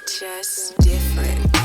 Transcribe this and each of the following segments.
just different.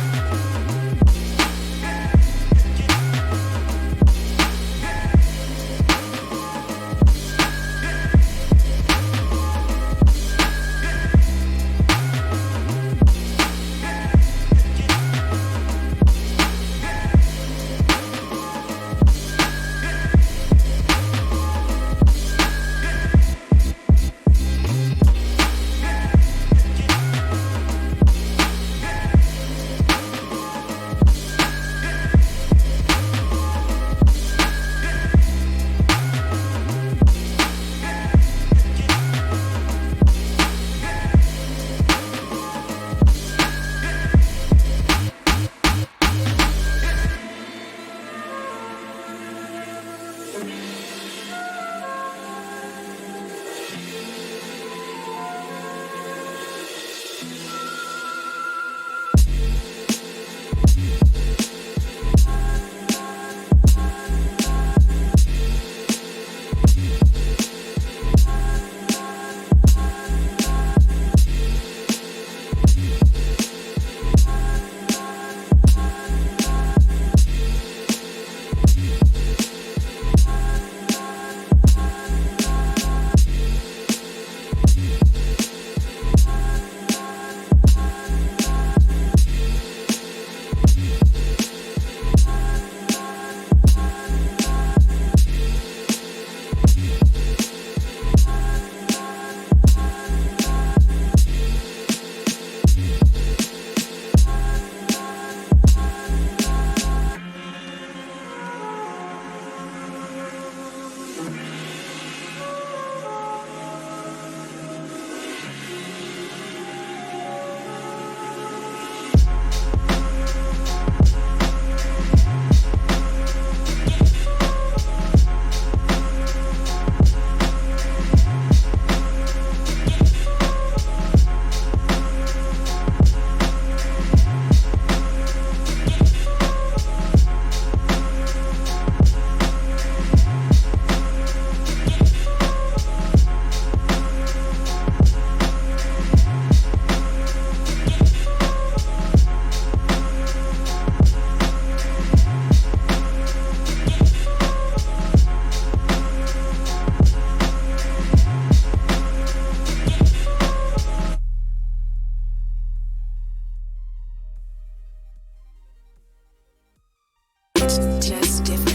Just different.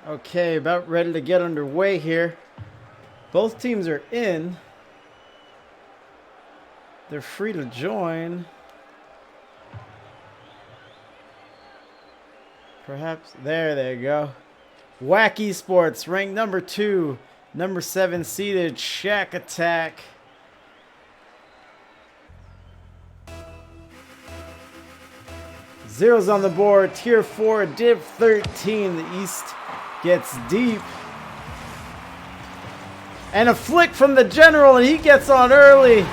Okay, about ready to get underway here. Both teams are in. They're free to join. Perhaps, there they go. WACK Esports, ranked number 2, number 7 seeded Shaq Attack. Zeros on the board, tier 4, div 13. The East gets deep. And a flick from the general, and he gets on early.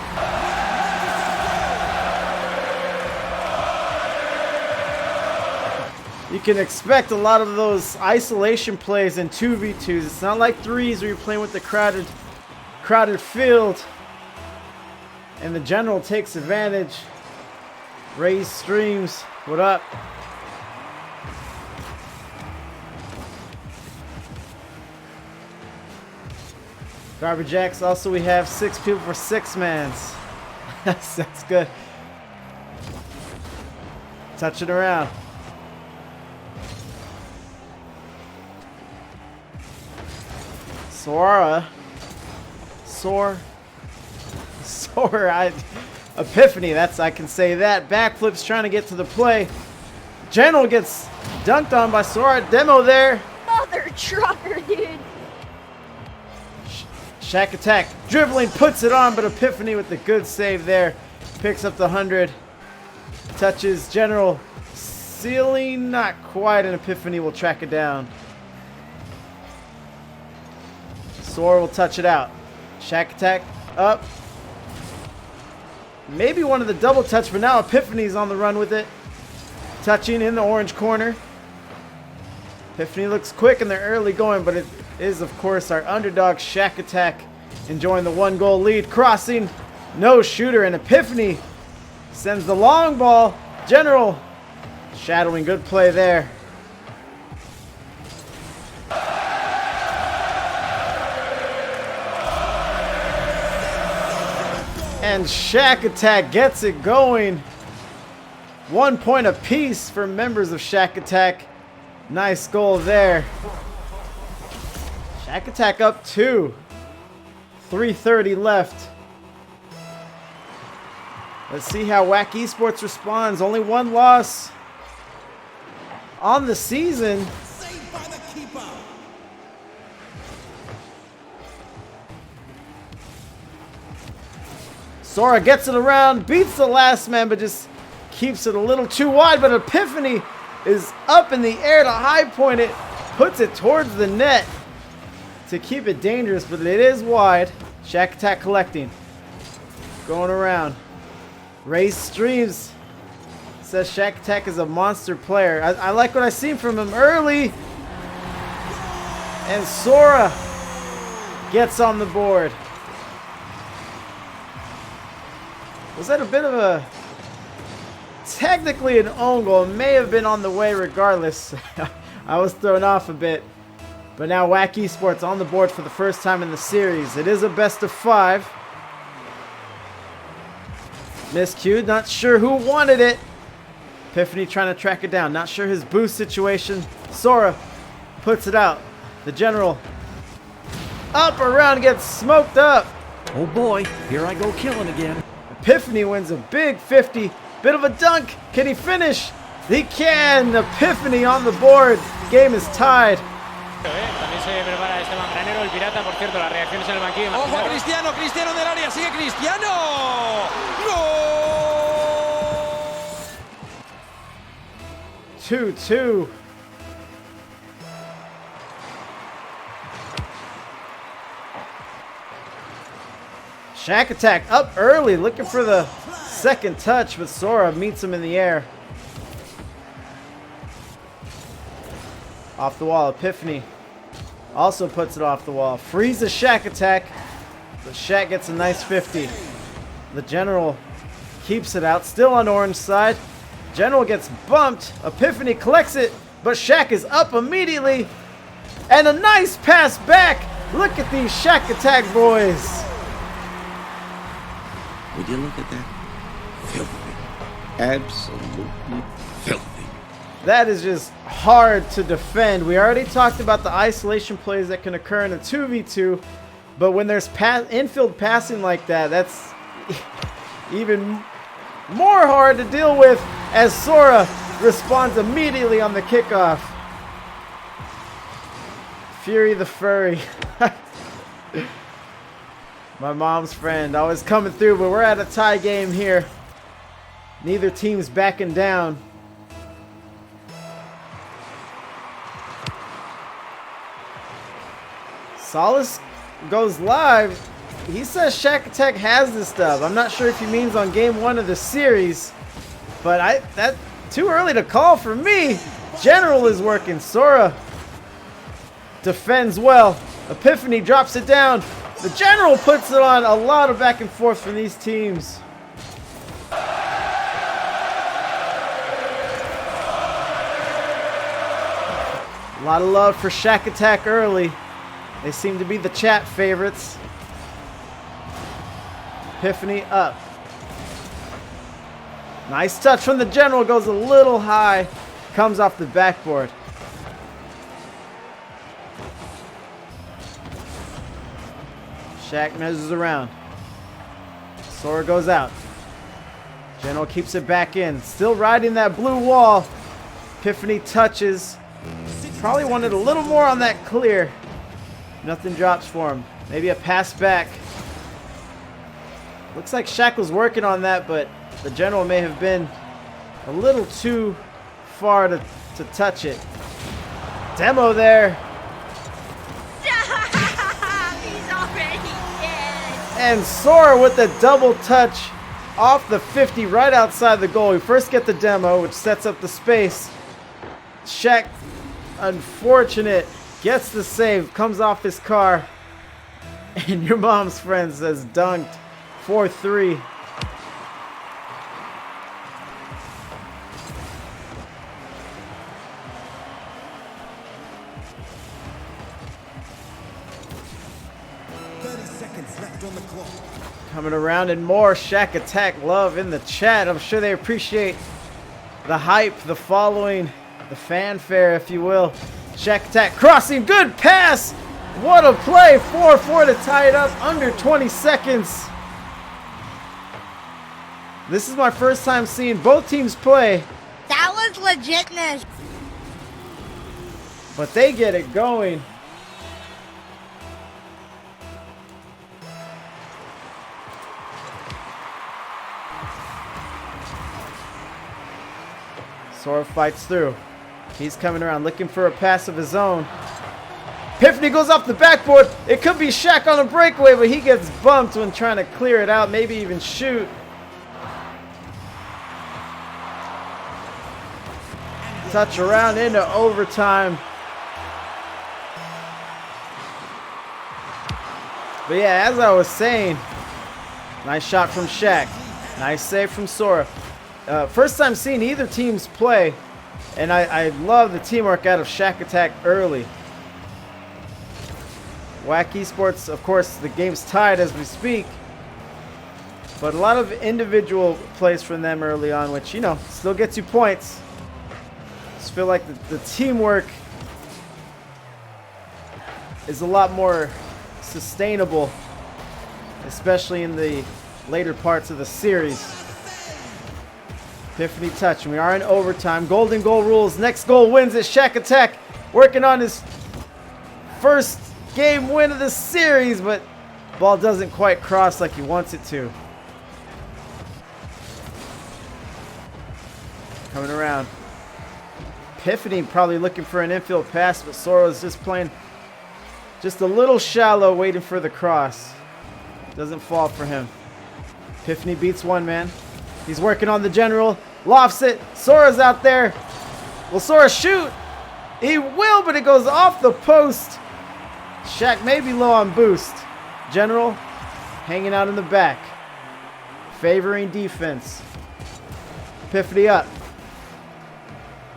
You can expect a lot of those isolation plays in 2v2s. It's not like 3s where you're playing with the crowded field. And the general takes advantage. Raise streams. What up? Garbage X. Also, we have 6 people for 6-mans. That's good. Touching around. Epiphany, I can say that. Backflips trying to get to the play. General gets dunked on by Sora. Demo there. Mother trucker, dude. Shaq Attack dribbling, puts it on, but Epiphany with the good save there. Picks up the 100. Touches General. Ceiling, not quite, and Epiphany will track it down. Sora will touch it out. Shaq Attack up. Maybe one of the double touch, but now Epiphany's on the run with it. Touching in the orange corner. Epiphany looks quick and they're early going, but it is, of course, our underdog Shaq Attack enjoying the 1-goal lead. Crossing, no shooter, and Epiphany sends the long ball. General shadowing, good play there. And Shaq Attack gets it going. 1 point apiece for members of Shaq Attack. Nice goal there. Shaq Attack up 2. 3:30 left. Let's see how WACK Esports responds. Only 1 loss on the season. Saved by the keeper. Sora gets it around, beats the last man, but just keeps it a little too wide. But Epiphany is up in the air to high point it, puts it towards the net to keep it dangerous, but it is wide. Shaq Attack collecting. Going around. Raise streams. Says Shaq Attack is a monster player. I like what I seen from him early. And Sora gets on the board. Was that a bit of a... Technically an own goal. It may have been on the way regardless. I was thrown off a bit. But now WACK Esports on the board for the first time in the series. It is a best of 5. Miscued. Not sure who wanted it. Epiphany trying to track it down. Not sure his boost situation. Sora puts it out. The general up around, gets smoked up. Oh boy, here I go killing again. Epiphany wins a big 50. Bit of a dunk. Can he finish? He can. Epiphany on the board. Game is tied. También se prepara Esteban Granero, el pirata, por cierto, las reacciones en el banquillo. ¡Ojo, Cristiano! ¡Cristiano del área! ¡Sigue Cristiano! ¡Gol! 2-2. Shaq Attack up early, looking for the second touch, but Sora meets him in the air. Off the wall, Epiphany also puts it off the wall. Frees the Shaq Attack, but Shaq gets a nice 50. The general keeps it out, still on orange side. General gets bumped. Epiphany collects it, but Shaq is up immediately. And a nice pass back. Look at these Shaq Attack boys. Would you look at that? Filthy. Absolutely filthy. That is just hard to defend. We already talked about the isolation plays that can occur in a 2v2, but when there's infield passing like that, that's even more hard to deal with as Sora responds immediately on the kickoff. Fury the Furry. My mom's friend, always coming through, but we're at a tie game here. Neither team's backing down. Solace goes live. He says Shaq Attack has this stuff. I'm not sure if he means on game 1 of the series, but that's too early to call for me. General is working. Sora defends well. Epiphany drops it down. The General puts it on. A lot of back and forth from these teams. A lot of love for Shaq Attack early. They seem to be the chat favorites. Epiphany up. Nice touch from the General. Goes a little high. Comes off the backboard. Shaq measures around. Sora goes out. General keeps it back in. Still riding that blue wall. Epiphany touches. Probably wanted a little more on that clear. Nothing drops for him. Maybe a pass back. Looks like Shaq was working on that, but the General may have been a little too far to touch it. Demo there. He's already dead. And Sora with the double touch off the 50 right outside the goal. We first get the demo, which sets up the space. Shaq, unfortunate, gets the save, comes off his car. And your mom's friend says dunked. 4-3. Coming around and more Shaq Attack love in the chat. I'm sure they appreciate the hype, the following, the fanfare, if you will. Shaq Attack crossing, good pass. What a play. 4-4 to tie it up under 20 seconds. This is my first time seeing both teams play. That was legitness. But they get it going. Sora fights through. He's coming around looking for a pass of his own. Epiphany goes off the backboard. It could be Shaq on a breakaway, but he gets bumped when trying to clear it out, maybe even shoot. Touch around into overtime. But yeah, as I was saying, nice shot from Shaq. Nice save from Sora. First time seeing either teams play, and I love the teamwork out of Shaq Attack early. WACK Esports, of course, the game's tied as we speak, but a lot of individual plays from them early on, which, you know, still gets you points. Just feel like the teamwork is a lot more sustainable, especially in the later parts of the series. Epiphany touch, and we are in overtime. Golden goal rules. Next goal wins it. Shaq Attack working on his first game win of the series, but ball doesn't quite cross like he wants it to. Coming around. Epiphany probably looking for an infield pass, but Sora's just playing just a little shallow, waiting for the cross. Doesn't fall for him. Epiphany beats one man. He's working on the General. Lofts it. Sora's out there. Will Sora shoot? He will, but it goes off the post. Shaq may be low on boost. General hanging out in the back, favoring defense. Epiphany up.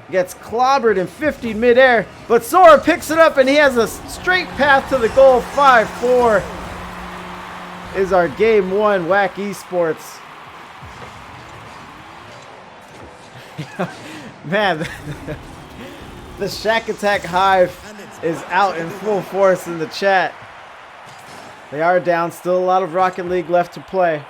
Gets clobbered in 50 midair, but Sora picks it up and he has a straight path to the goal. 5-4 is our game one. WACK Esports. Man, the Shaq Attack Hive is out in full force in the chat. They are down. Still a lot of Rocket League left to play.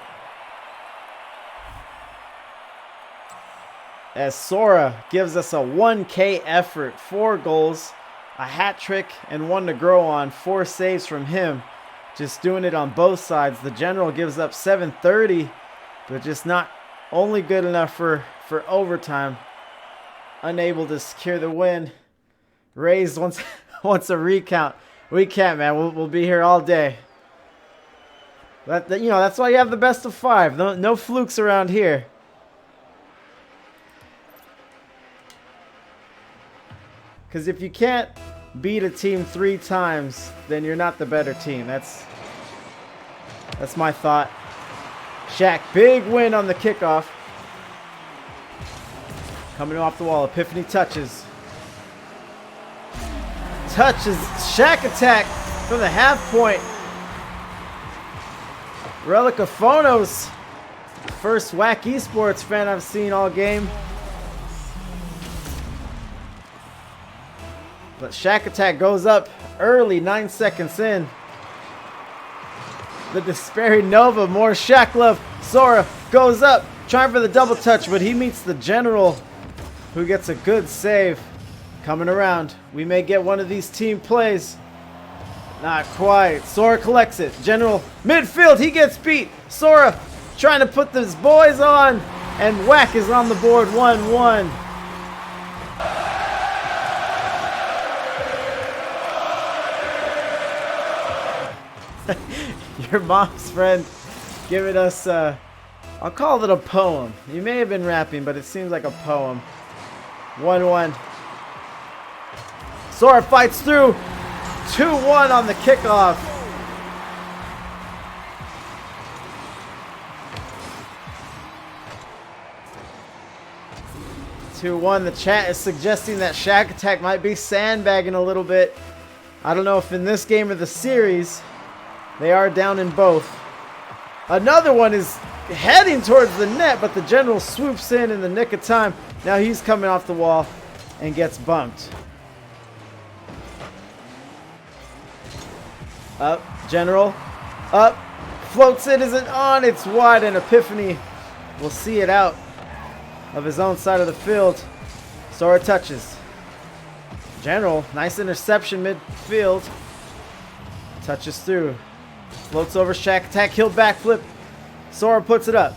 As Sora gives us a 1K effort. 4 goals, a hat trick, and 1 to grow on. 4 saves from him. Just doing it on both sides. The General gives up 730, but just not only good enough for overtime. Unable to secure the win. Raised wants a recount. We can't, man. We'll be here all day. You know, that's why you have the best of 5. No flukes around here. Because if you can't beat a team 3 times, then you're not the better team. That's my thought. Shaq, big win on the kickoff. Coming off the wall, Epiphany touches. Shaq Attack from the half point. Relic of Phonos. First WACK Esports fan I've seen all game. But Shaq Attack goes up early, 9 seconds in. The Despairing Nova, more Shaq love. Sora goes up, trying for the double touch, but he meets the General, who gets a good save. Coming around. We may get one of these team plays. Not quite. Sora collects it. General, midfield, he gets beat. Sora trying to put his boys on, and WACK is on the board, 1-1. Your mom's friend giving us, I'll call it a poem. You may have been rapping, but it seems like a poem. 1-1. Sora fights through. 2-1 on the kickoff. The chat is suggesting that Shaq Attack might be sandbagging a little bit. I don't know if in this game or the series. They are down in both. Another one is heading towards the net, but the General swoops in the nick of time. Now he's coming off the wall and gets bumped. Up, General. Up. Floats it, isn't on. It's wide, and Epiphany will see it out of his own side of the field. Sora touches. General, nice interception midfield. Touches through. Floats over Shaq Attack. He'll backflip. Sora puts it up.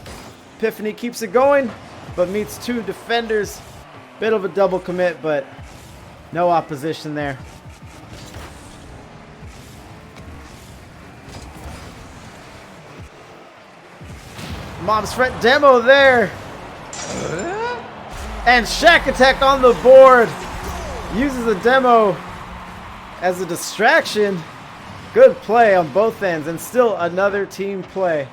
Epiphany keeps it going, but meets 2 defenders. Bit of a double commit, but no opposition there. Mom's friend demo there. And Shaq Attack on the board. Uses a demo as a distraction. Good play on both ends, and still another team play.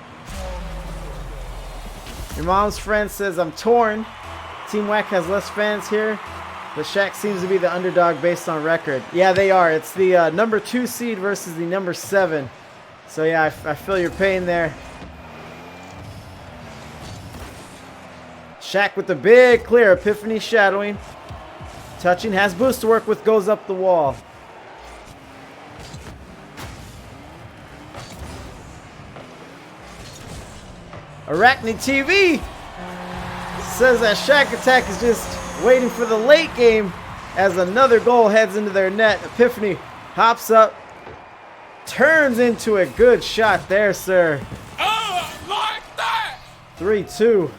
Your mom's friend says, I'm torn. Team WACK has less fans here, but Shaq seems to be the underdog based on record. Yeah, they are. It's the number 2 seed versus the number 7. So yeah, I feel your pain there. Shaq with the big clear. Epiphany shadowing. Touching. Has boost to work with. Goes up the wall. Arachne TV says that Shaq Attack is just waiting for the late game as another goal heads into their net. Epiphany hops up. Turns into a good shot there, sir. Oh, like that! 3-2.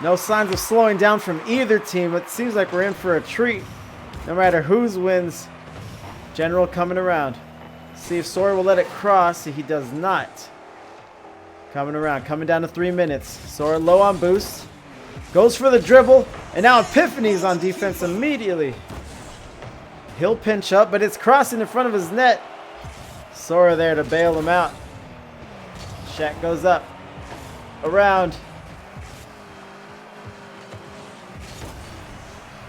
No signs of slowing down from either team. It seems like we're in for a treat. No matter whose wins. General coming around. See if Sora will let it cross. He does not. Coming around. Coming down to 3 minutes. Sora low on boost. Goes for the dribble. And now Epiphany's on defense immediately. He'll pinch up, but it's crossing in front of his net. Sora there to bail him out. Shaq goes up. Around.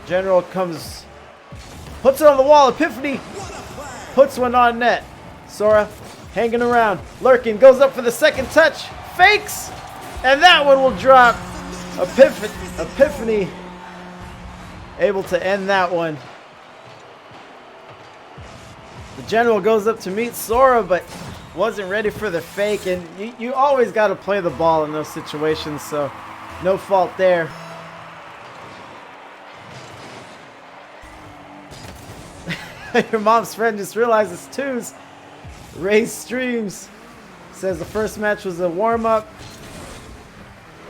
General comes, puts it on the wall. Epiphany puts one on net. Sora hanging around, lurking, goes up for the second touch, fakes, and that one will drop. Epiphany able to end that one. The general goes up to meet Sora, but wasn't ready for the fake. And you always got to play the ball in those situations, so no fault there. Your mom's friend just realized it's twos. Race Streams says the first match was a warm-up.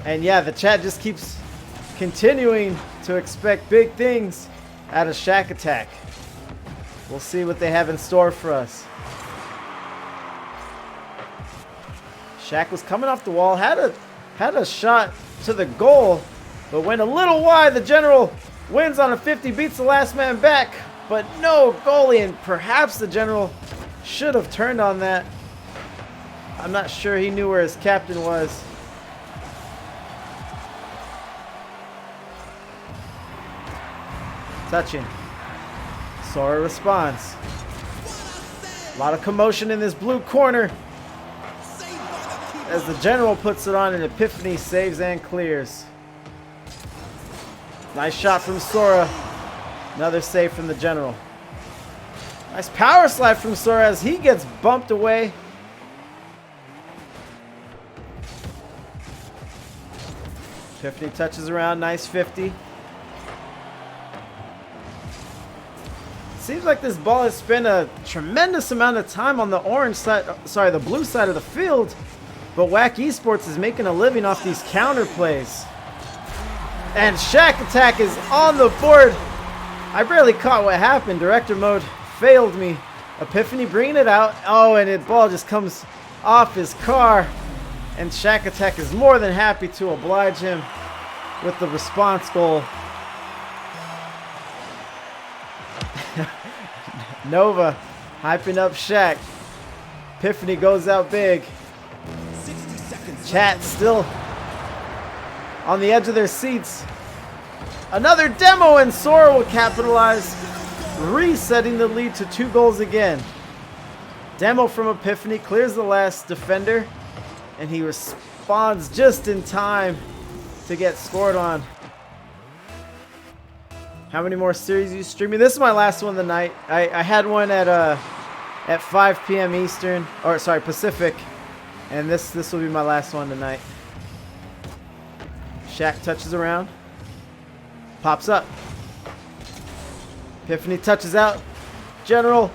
And yeah, the chat just keeps continuing to expect big things out of Shaq Attack. We'll see what they have in store for us. Shaq was coming off the wall, had a shot to the goal, but went a little wide. The general wins on a 50, beats the last man back, but no goalie, and perhaps the general should have turned on that. I'm not sure he knew where his captain was. Touching. Sora responds. A lot of commotion in this blue corner as the general puts it on and Epiphany saves and clears. Nice shot from Sora. Another save from the general. Nice power slide from Sora as he gets bumped away. Epiphany touches around. Nice 50. Seems like this ball has spent a tremendous amount of time on the orange side, the blue side of the field, but WACK Esports is making a living off these counter plays. And Shaq Attack is on the board. I barely caught what happened. Director mode failed me. Epiphany bringing it out. Oh, and the ball just comes off his car. And Shaq Attack is more than happy to oblige him with the response goal. Nova hyping up Shaq. Epiphany goes out big. 60 seconds. Chat still on the edge of their seats. Another demo and Sora will capitalize, resetting the lead to 2 goals again. Demo from Epiphany clears the last defender, and he responds just in time to get scored on. How many more series are you streaming? This is my last one of the night. I had one at 5 p.m. Eastern, or sorry, Pacific, and this will be my last one tonight. Shaq touches around, pops up. Epiphany touches out. General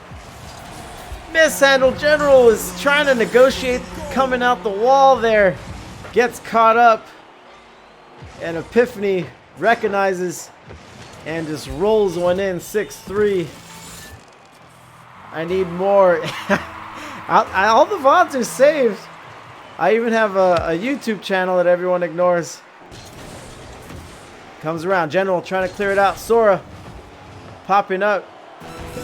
mishandled. General is trying to negotiate coming out the wall there. Gets caught up, and Epiphany recognizes and just rolls one in. 6-3. I need more. All the VODs are saved. I even have a YouTube channel that everyone ignores. Comes around. General trying to clear it out. Sora popping up.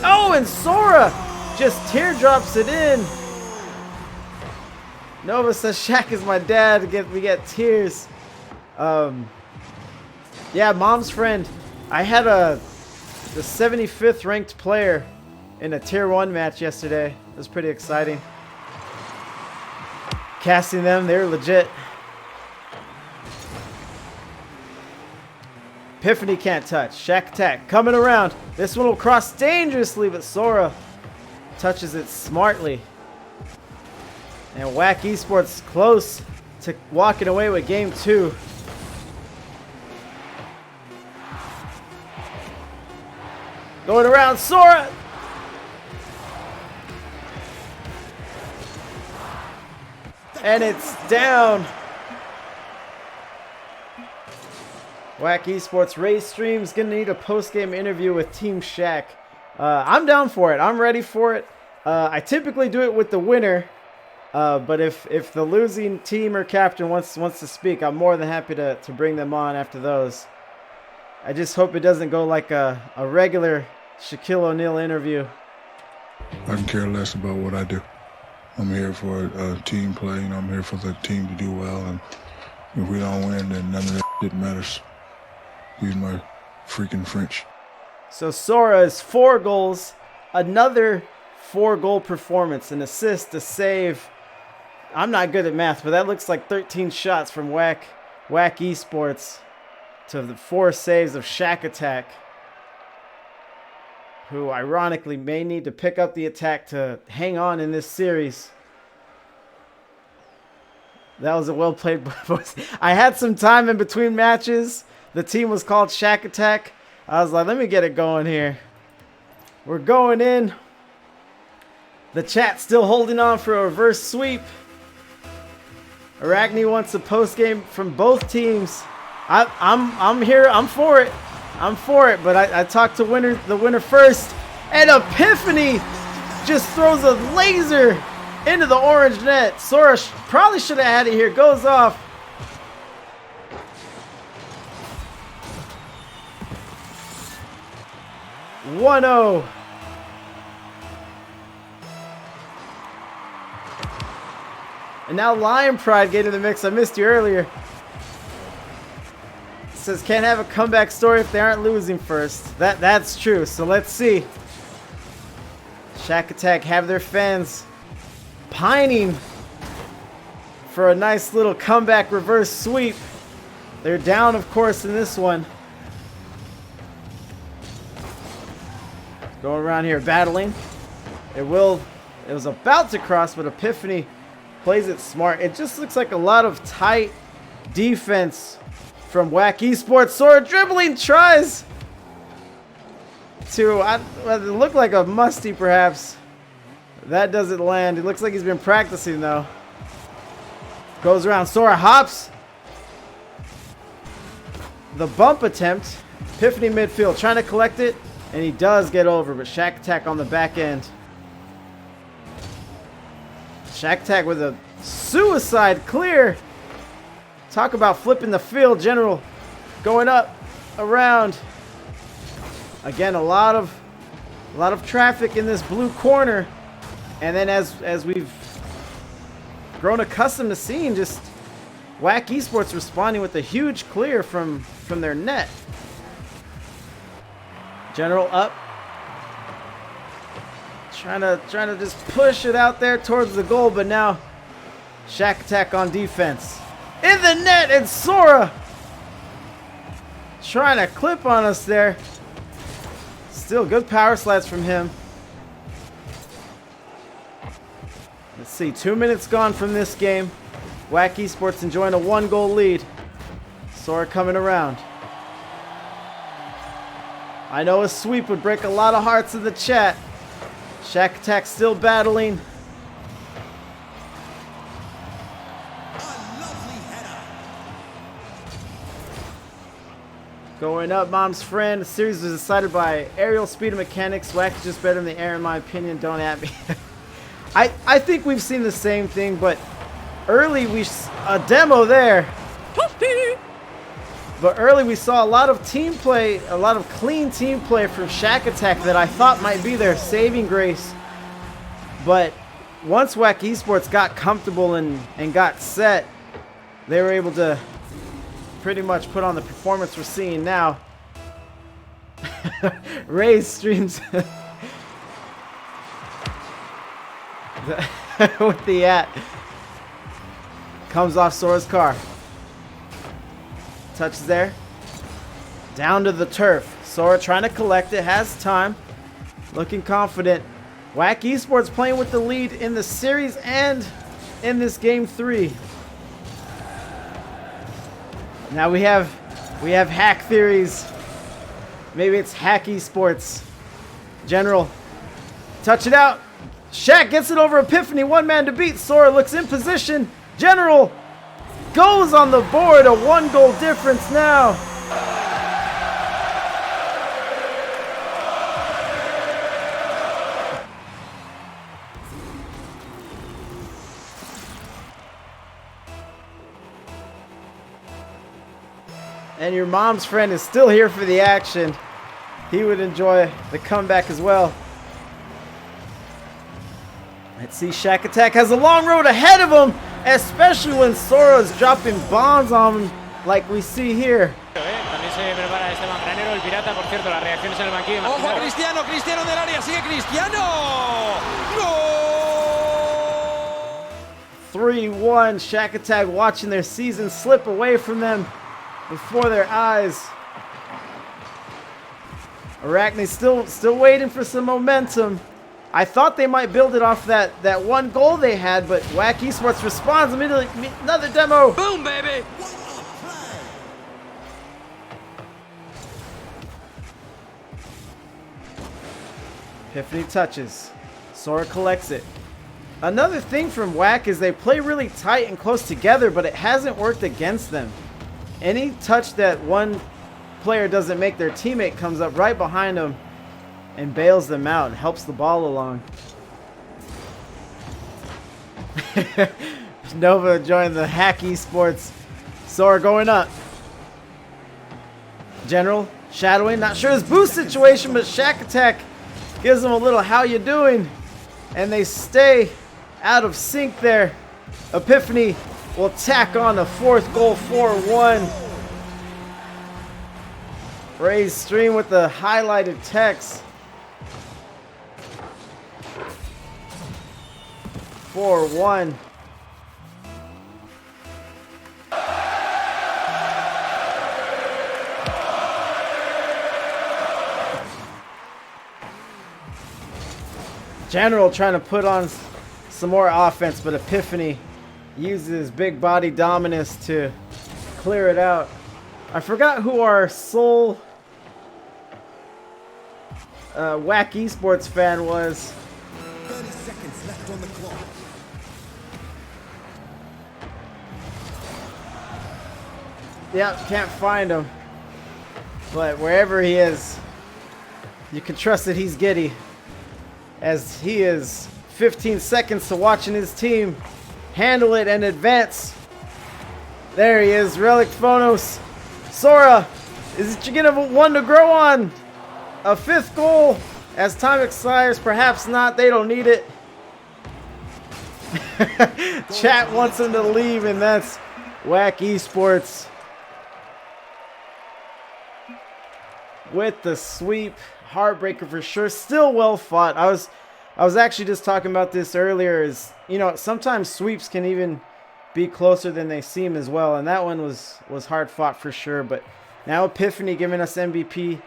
Oh, and Sora just teardrops it in. Nova says Shaq is my dad. We get tears. Yeah, mom's friend. I had the 75th ranked player in a tier 1 match yesterday. It was pretty exciting. Casting them, they're legit. Epiphany can't touch. Shaq Attack coming around. This one will cross dangerously, but Sora touches it smartly. And WACK Esports close to walking away with game 2. Going around Sora. And it's down. WACK Esports Race Stream's gonna need a post-game interview with Team Shaq. I'm down for it. I'm ready for it. I typically do it with the winner, but if the losing team or captain wants to speak, I'm more than happy to bring them on after those. I just hope it doesn't go like a regular Shaquille O'Neal interview. I can care less about what I do. I'm here for team play, and I'm here for the team to do well. And if we don't win, then none of that shit matters. Use my freaking French. So Sora is 4 goals, another 4-goal performance, an assist, a save. I'm not good at math, but that looks like 13 shots from WACK WACK Esports to the 4 saves of Shaq Attack, who ironically may need to pick up the attack to hang on in this series. That was a well-played voice. I had some time in between matches. The team was called Shaq Attack. I was like, let me get it going here. We're going in. The chat still holding on for a reverse sweep. Arachne wants a post-game from both teams. I'm here. I'm for it. I'm for it. But I talked to the winner first. And Epiphany just throws a laser into the orange net. Sora probably should have had it here. Goes off. (1-0). And now Lion Pride getting in the mix. I missed you earlier. It says can't have a comeback story if they aren't losing first. That's true. So let's see. Shaq Attack have their fans pining for a nice little comeback reverse sweep. They're down, of course, in this one. Going around here battling. It was about to cross, but Epiphany plays it smart. It just looks like a lot of tight defense from WACK Esports. Sora dribbling, tries to look like a musty perhaps. That doesn't land. It looks like he's been practicing though. Goes around. Sora hops. The bump attempt. Epiphany midfield trying to collect it. And he does get over, but Shaq Attack on the back end. Shaq Attack with a suicide clear. Talk about flipping the field. General going up, around. Again, a lot of traffic in this blue corner. And then as we've grown accustomed to seeing, just WACK Esports responding with a huge clear from their net. General up. Trying to just push it out there towards the goal, but now Shaq Attack on defense. In the net, and Sora trying to clip on us there. Still good power slides from him. Let's see, 2 minutes gone from this game. WACK Esports enjoying a 1-goal lead. Sora coming around. I know a sweep would break a lot of hearts in the chat. Shaq Attack still battling. Going up, Mom's Friend. The series was decided by aerial speed and mechanics. WACK is just better in the air, in my opinion. Don't at me. I think we've seen the same thing, but early a demo there. But early we saw a lot of team play, a lot of clean team play from Shaq Attack that I thought might be their saving grace. But once WACK Esports got comfortable and got set, they were able to pretty much put on the performance we're seeing now. Ray's streams with the at. Comes off Sora's car. Touches there. Down to the turf. Sora trying to collect it. Has time. Looking confident. WACK Esports playing with the lead in the series and in this game 3. Now we have hack theories. Maybe it's Hack Esports. General. Touch it out. Shaq gets it over Epiphany. 1 man to beat. Sora looks in position. General goes on the board. A 1-goal difference now. And your mom's friend is still here for the action. He would enjoy the comeback as well. Let's see, Shaq Attack has a long road ahead of him, especially when Sora's dropping bombs on him like we see here. También se prepara Esteban Granero, el pirata, por cierto, las reacciones en el banquillo. Ojo a Cristiano, Cristiano del área, sigue Cristiano. ¡Gol! 3-1. Shaq Attack watching their season slip away from them before their eyes. Arachne still waiting for some momentum. I thought they might build it off that one goal they had, but WACK Esports responds immediately. Another demo. Boom, baby! Epiphany touches. Sora collects it. Another thing from WACK is they play really tight and close together, but it hasn't worked against them. Any touch that one player doesn't make, their teammate comes up right behind them and bails them out and helps the ball along. Nova joined the WACK Esports. Sora going up. General shadowing. Not sure his boost situation, but Shaq Attack gives him a little how you doing. And they stay out of sync there. Epiphany will tack on the fourth goal, 4-1. Ray's stream with the highlighted text. 4-1. General trying to put on some more offense, but Epiphany uses his big body dominance to clear it out. I forgot who our sole WACK Esports fan was. 30 seconds left on the clock. Yep, can't find him. But wherever he is, you can trust that he's giddy, as he is 15 seconds to watching his team handle it and advance. There he is, Relic Phonos. Sora, is it you get one to grow on? A fifth goal as time expires, perhaps not, they don't need it. Chat wants him to leave, and that's WACK Esports with the sweep. Heartbreaker for sure. Still well fought. I was actually just talking about this earlier. Is, you know, sometimes sweeps can even be closer than they seem as well, and that one was hard fought for sure. But now Epiphany giving us MVP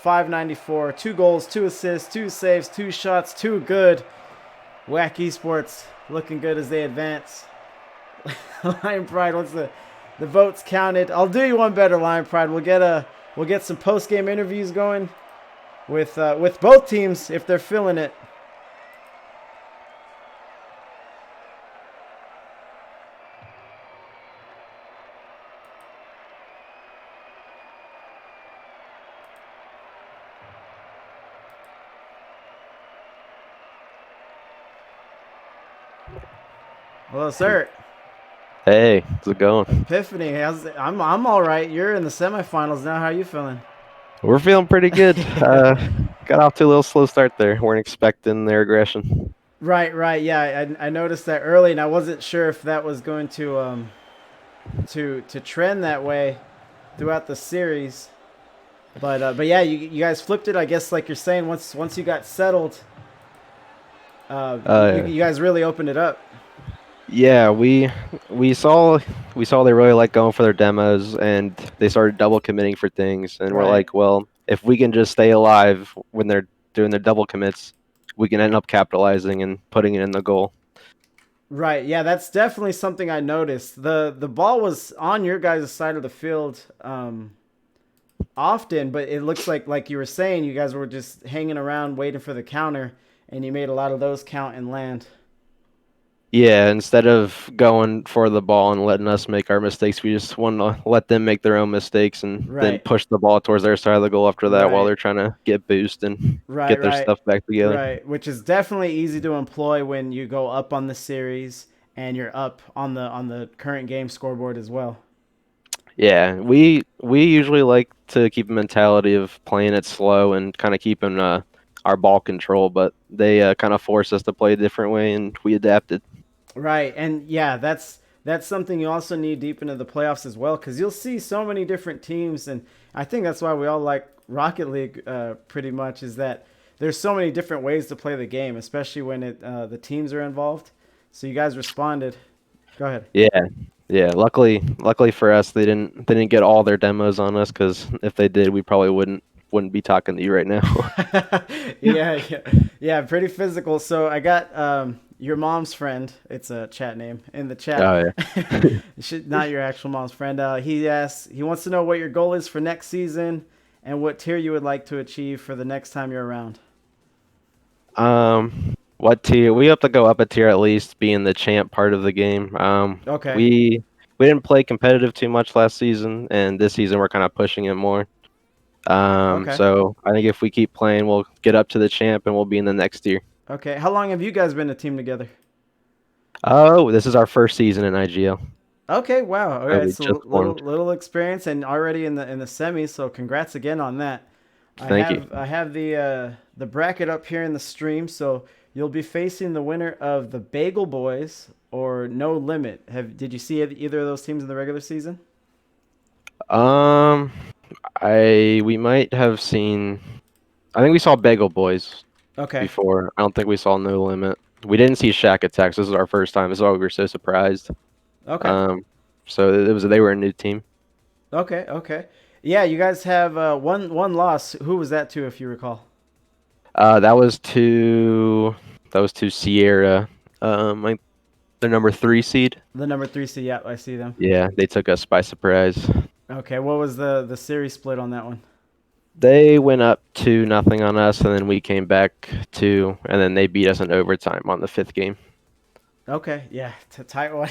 594, 2 goals, 2 assists, 2 saves, 2 shots, 2 good. WACK Esports looking good as they advance. Lion Pride, once the votes counted, I'll do you one better, Lion Pride. We'll get some post-game interviews going with both teams if they're feeling it. Hello, sir. Hey, how's it going? Epiphany, I'm all right. You're in the semifinals now. How are you feeling? We're feeling pretty good. Got off to a little slow start there. Weren't expecting their aggression. Right. Yeah, I noticed that early, and I wasn't sure if that was going to trend that way throughout the series. But yeah, you guys flipped it. I guess, like you're saying, once you got settled, you guys really opened it up. Yeah, we saw they really like going for their demos, and they started double committing for things. And we're like, well, if we can just stay alive when they're doing their double commits, we can end up capitalizing and putting it in the goal. Right. Yeah, that's definitely something I noticed. The ball was on your guys' side of the field often, but it looks like you were saying, you guys were just hanging around waiting for the counter, and you made a lot of those count and land. Yeah, instead of going for the ball and letting us make our mistakes, we just want to let them make their own mistakes and then push the ball towards their side of the goal after that while they're trying to get boost and get their stuff back together. Right, which is definitely easy to employ when you go up on the series and you're up on the current game scoreboard as well. Yeah, we usually like to keep a mentality of playing it slow and kind of keeping our ball control, but they kind of forced us to play a different way, and we adapted. Right, and yeah, that's something you also need deep into the playoffs as well, because you'll see so many different teams, and I think that's why we all like Rocket League pretty much, is that there's so many different ways to play the game, especially when the teams are involved. So you guys responded. Go ahead. Yeah, yeah. Luckily for us, they didn't get all their demos on us, because if they did, we probably wouldn't be talking to you right now. Yeah. Pretty physical. So I got your mom's friend. It's a chat name in the chat. Oh Not your actual mom's friend. He wants to know what your goal is for next season and what tier you would like to achieve for the next time you're around. What tier? We have to go up a tier at least, being the champ part of the game. Okay. We didn't play competitive too much last season, and this season we're kind of pushing it more. Okay. So I think if we keep playing, we'll get up to the champ, and we'll be in the next tier. Okay. How long have you guys been a team together? Oh, this is our first season in IGL. Okay, wow. All So right, we so just formed. little experience and already in the semis. So congrats again on that. Thank you. I have the bracket up here in the stream. So you'll be facing the winner of the Bagel Boys or No Limit. Did you see either of those teams in the regular season? We might have seen. I think we saw Bagel Boys Okay. before. I don't think we saw No Limit. We didn't see Shaq Attacks. This is our first time. This is why we were so surprised. Okay. So they were a new team. Okay. Yeah, you guys have one loss. Who was that to, if you recall? That was to Sierra. They're number 3 seed. The number 3 seed. Yeah, I see them. Yeah, they took us by surprise. Okay, what was the series split on that one? They went up 2-0 on us, and then we came back 2, and then they beat us in overtime on the 5th game. Okay, yeah, tight one.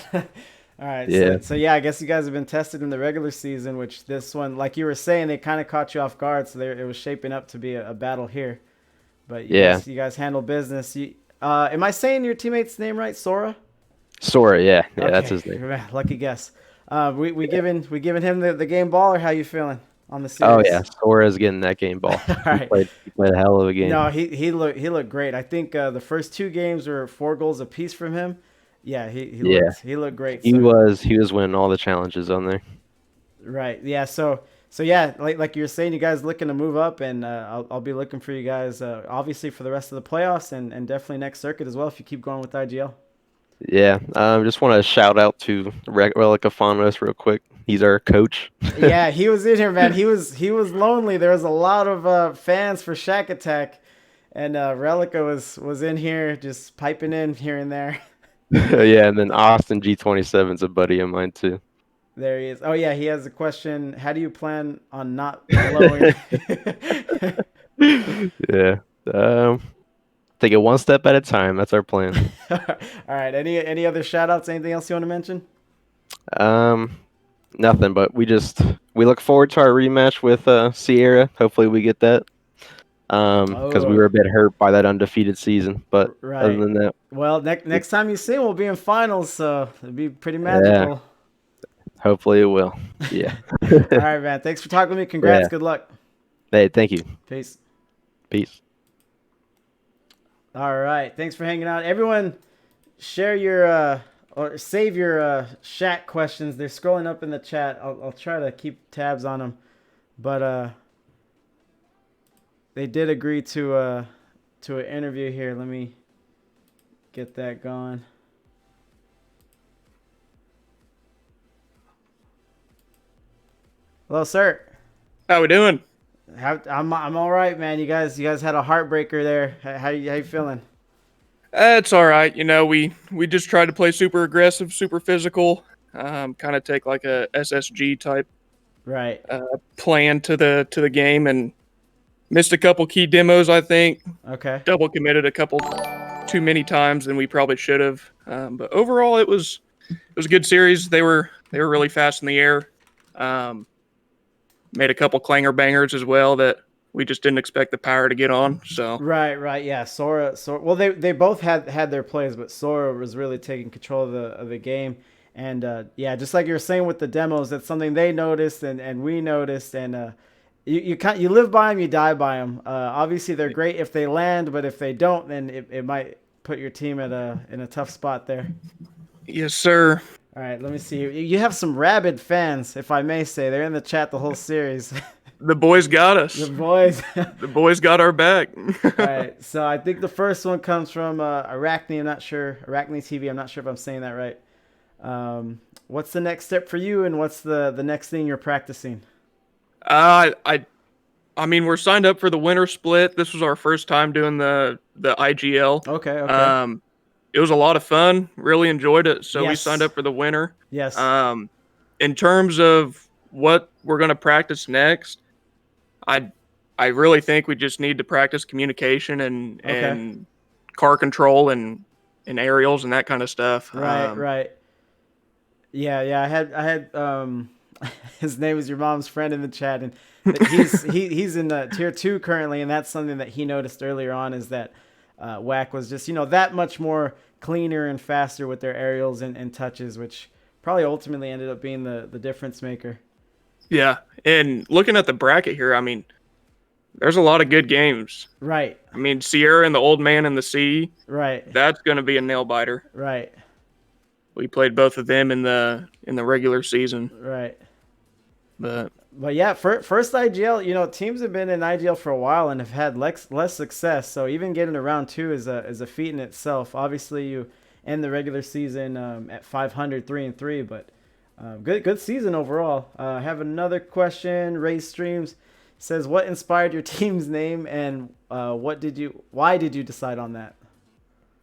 All right, Yeah. so yeah, I guess you guys have been tested in the regular season, which this one, like you were saying, they kind of caught you off guard, so it was shaping up to be a battle here. But you guys handle business. Am I saying your teammate's name right, Sora? Sora, yeah, Okay. that's his name. Lucky guess. We giving him the game ball, or how you feeling on the Oh series? yeah, Sora's getting that game ball. All right. He played a hell of a game. No, he looked great. I think the first 2 games were 4 goals apiece from him. Yeah, he looked great. He was winning all the challenges on there. Right. Yeah. So yeah, like you were saying, you guys looking to move up, and I'll be looking for you guys obviously for the rest of the playoffs and definitely next circuit as well if you keep going with IGL. Yeah. Just want to shout out to Relica Fanos real quick. He's our coach. Yeah, he was in here, man. He was lonely. There was a lot of fans for Shaq Attack, and Relica was in here just piping in here and there. Yeah, and then Austin G27's a buddy of mine too. There he is. Oh yeah, he has a question. How do you plan on not blowing? Yeah. Take it one step at a time. That's our plan. All right. Any other shout outs? Anything else you want to mention? Nothing, but we look forward to our rematch with Sierra. Hopefully we get that. Because we were a bit hurt by that undefeated season. But other than that. Well, next time you see him, we'll be in finals, so it'll be pretty magical. Yeah. Hopefully it will. Yeah. All right, man. Thanks for talking with me. Congrats. Yeah. Good luck. Hey, thank you. Peace. All right. Thanks for hanging out. Everyone, share your or save your Shaq questions. They're scrolling up in the chat. I'll try to keep tabs on them, but they did agree to an interview here. Let me get that going. Hello, sir. How we doing? I'm all right, man. You guys had a heartbreaker there. How you feeling? It's all right. You know, we just tried to play super aggressive, super physical, kind of take like a SSG type plan to the game, and missed a couple key demos. I think. Okay. Double committed a couple too many times than we probably should have. But overall, it was a good series. They were really fast in the air. Made a couple clanger bangers as well that we just didn't expect the power to get on. So right, yeah. Sora. Well, they both had their plays, but Sora was really taking control of the game. And yeah, just like you were saying with the demos, that's something they noticed and we noticed. And you live by them, you die by them. Obviously, they're great if they land, but if they don't, then it might put your team in a tough spot there. Yes, sir. All right, let me see. You have some rabid fans, if I may say. They're in the chat the whole series. The boys got us. The boys. The boys got our back. All right. So I think the first one comes from Arachne. I'm not sure. Arachne TV. I'm not sure if I'm saying that right. What's the next step for you, and what's the next thing you're practicing? I mean, we're signed up for the winter split. This was our first time doing the IGL. Okay. It was a lot of fun. Really enjoyed it. So we Yes. signed up for the winter. Yes. In terms of what we're going to practice next, I really think we just need to practice communication and car control and aerials and that kind of stuff. Right. Yeah. I had his name is your mom's friend in the chat, and he's in tier 2 currently, and that's something that he noticed earlier on, is that WACK was just that much more cleaner and faster with their aerials and touches, which probably ultimately ended up being the difference maker. Yeah, and looking at the bracket here, I mean, there's a lot of good games. Right. I mean, Sierra and the Old Man and the Sea. Right. That's going to be a nail biter. Right. We played both of them in the regular season. Right. But yeah, first IGL, teams have been in IGL for a while and have had less success. So even getting to round 2 is a feat in itself. Obviously, you end the regular season at 500, 3-3, but good season overall. I have another question. Ray Streams says, what inspired your team's name, and why did you decide on that?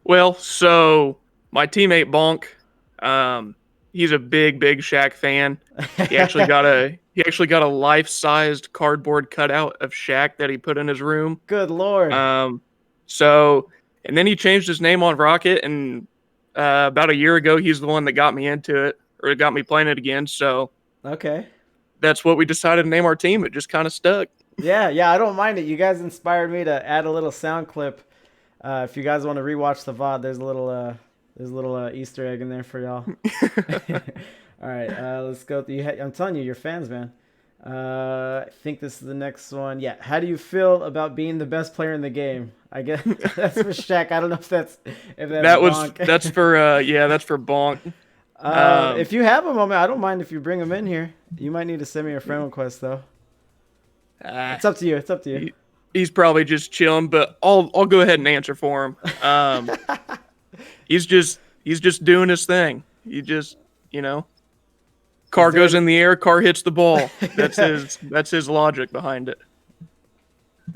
Well, so my teammate Bonk, he's a big Shaq fan. He actually got a life-sized cardboard cutout of Shaq that he put in his room. Good Lord. And then he changed his name on Rocket, and about a year ago, he's the one that got me into it, or got me playing it again. So okay. That's what we decided to name our team. It just kind of stuck. Yeah, I don't mind it. You guys inspired me to add a little sound clip. If you guys want to rewatch the VOD, there's a little Easter egg in there for y'all. All right, let's go. I'm telling you, you're fans, man. I think this is the next one. Yeah. How do you feel about being the best player in the game? I guess that's for Shaq. I don't know if that's Bonk. That's for Bonk. If you have a moment, I don't mind if you bring him in here. You might need to send me a friend request though. It's up to you. He's probably just chilling, but I'll go ahead and answer for him. He's just doing his thing. He just, car goes in the air, car hits the ball. That's his logic behind it.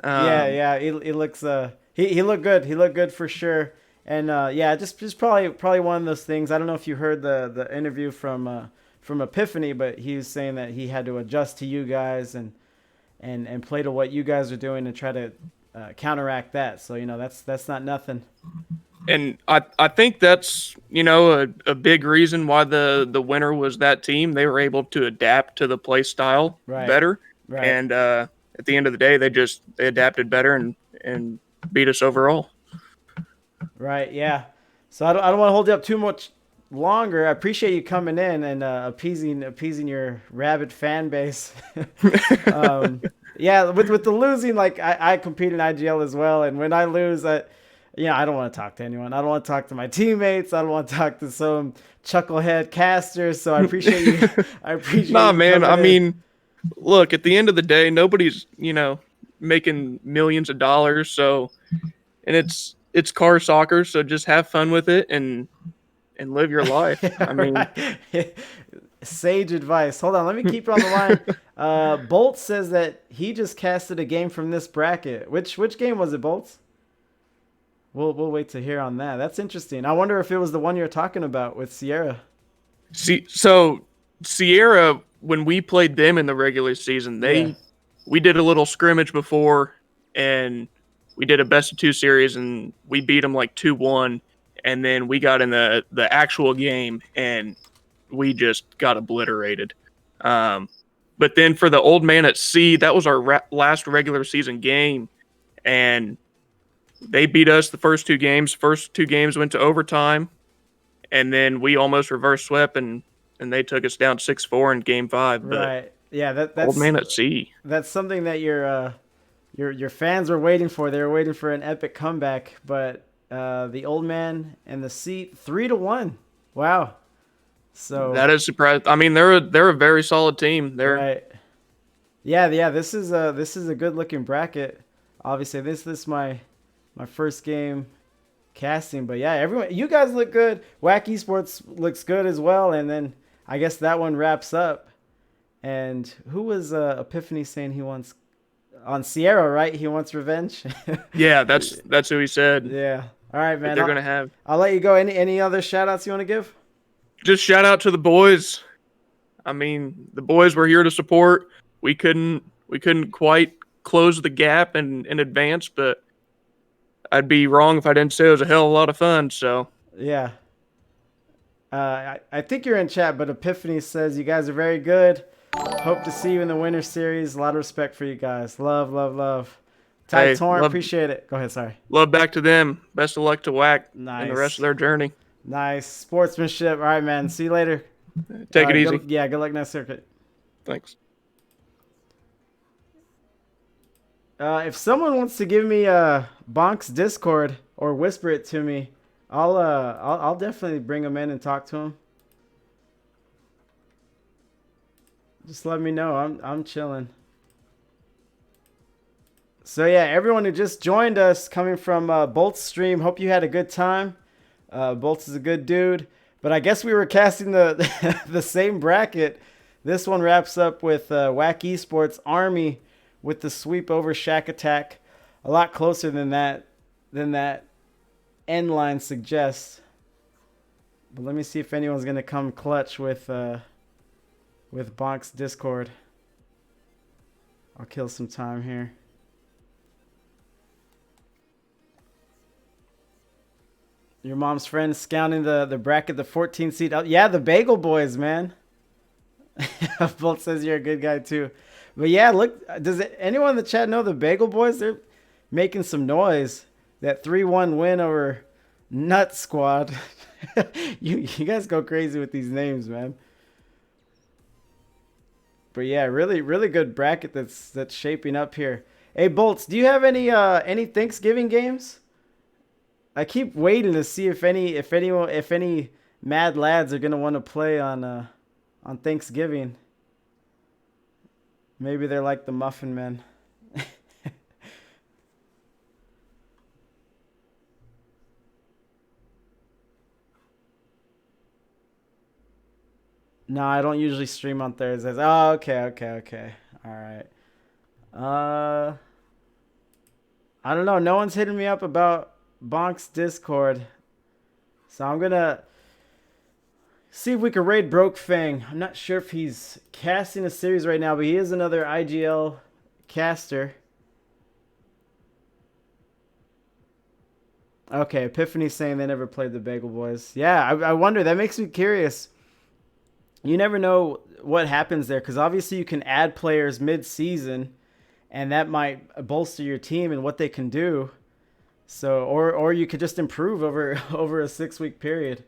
He looks he looked good. He looked good for sure. And just probably one of those things. I don't know if you heard the interview from Epiphany, but he was saying that he had to adjust to you guys and play to what you guys are doing and try to counteract that. So that's not nothing. And I think that's a big reason why the winner was that team. They were able to adapt to the play style better. Right. And at the end of the day, they adapted better and beat us overall. Right, yeah. So I don't want to hold you up too much longer. I appreciate you coming in and appeasing your rabid fan base. With the losing, like I compete in IGL as well, and when I lose, I don't want to talk to anyone. I don't want to talk to my teammates. I don't want to talk to some chucklehead casters. So I appreciate you. Nah, man. I mean, look, at the end of the day, nobody's making millions of dollars. So, and it's car soccer, so just have fun with it and live your life. I mean, sage advice. Hold on, let me keep it on the line. Bolt says that he just casted a game from this bracket. Which game was it, Bolts? We'll wait to hear on that. That's interesting. I wonder if it was the one you're talking about with Sierra. So Sierra, when we played them in the regular season, we did a little scrimmage before, and we did a best of 2 series, and we beat them like 2-1, and then we got in the actual game, and we just got obliterated. But then for the Old Man at Sea, that was our last regular season game, and they beat us the first 2 games. First 2 games went to overtime, and then we almost reverse swept, and they took us down 6-4 in game 5. Right. Yeah, that's Old Man at Sea. That's something that your fans were waiting for. They were waiting for an epic comeback, but the Old Man and the Sea 3-1. Wow. So that is surprising. I mean, they're a very solid team. Right. Yeah. This is a good looking bracket. Obviously, this is my first game casting, but yeah, everyone, you guys look good. WACK Esports looks good as well, and then I guess that one wraps up. And who was Epiphany saying he wants on Sierra, right? He wants revenge. Yeah, that's who he said. Yeah. All right, man. They're gonna have. I'll let you go. Any other shout outs you want to give? Just shout out to the boys. I mean, the boys were here to support. We couldn't quite close the gap in advance, but I'd be wrong if I didn't say it was a hell of a lot of fun. So yeah. I think you're in chat, but Epiphany says you guys are very good. Hope to see you in the winter series. A lot of respect for you guys. Love. Ty Torn, appreciate it. Go ahead, sorry. Love back to them. Best of luck to WACK nice. and the rest of their journey. Nice. Sportsmanship. All right, man. See you later. Take it easy. Good luck next circuit. Thanks. If someone wants to give me Bonk's Discord or whisper it to me, I'll definitely bring him in and talk to him. Just let me know. I'm chilling. So yeah, everyone who just joined us coming from Bolt's stream, hope you had a good time. Bolt's is a good dude, but I guess we were casting the the same bracket. This one wraps up with WACK Esports Army with the sweep over Shaq Attack. A lot closer than that end line suggests. But let me see if anyone's gonna come clutch with Bonk's Discord. I'll kill some time here. Your mom's friend scouting the bracket, the 14 seed. Oh, yeah, the Bagel Boys, man. Bolt says you're a good guy too. But yeah, look, does anyone in the chat know the Bagel Boys? They're making some noise. That 3-1 win over Nut Squad. you guys go crazy with these names, man. But yeah, really good bracket that's shaping up here. Hey Bolts, do you have any Thanksgiving games? I keep waiting to see if any mad lads are gonna want to play on Thanksgiving. Maybe they're like the Muffin Men. No, I don't usually stream on Thursdays. Oh, okay. All right. I don't know. No one's hitting me up about Bonk's Discord. So I'm going to see if we can raid Broke Fang. I'm not sure if he's casting a series right now, but he is another IGL caster. Okay, Epiphany's saying they never played the Bagel Boys. Yeah, I wonder. That makes me curious. You never know what happens there, because obviously you can add players mid-season, and that might bolster your team and what they can do. So, or you could just improve over a 6-week period.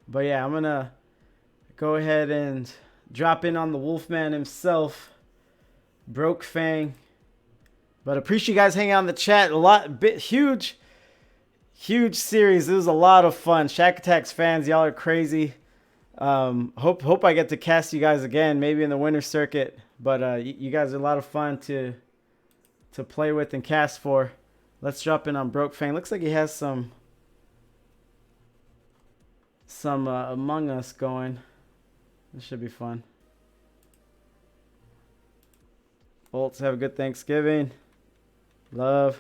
But yeah, I'm gonna go ahead and drop in on the Wolfman himself, Broke Fang. But appreciate you guys hanging out in the chat. Huge series. It was a lot of fun. Shaq Attack's fans, y'all are crazy. Hope I get to cast you guys again, maybe in the winter circuit. But you guys are a lot of fun to play with and cast for. Let's drop in on Broke Fang. Looks like he has some Among Us going. This should be fun. Bolts, have a good Thanksgiving. Love.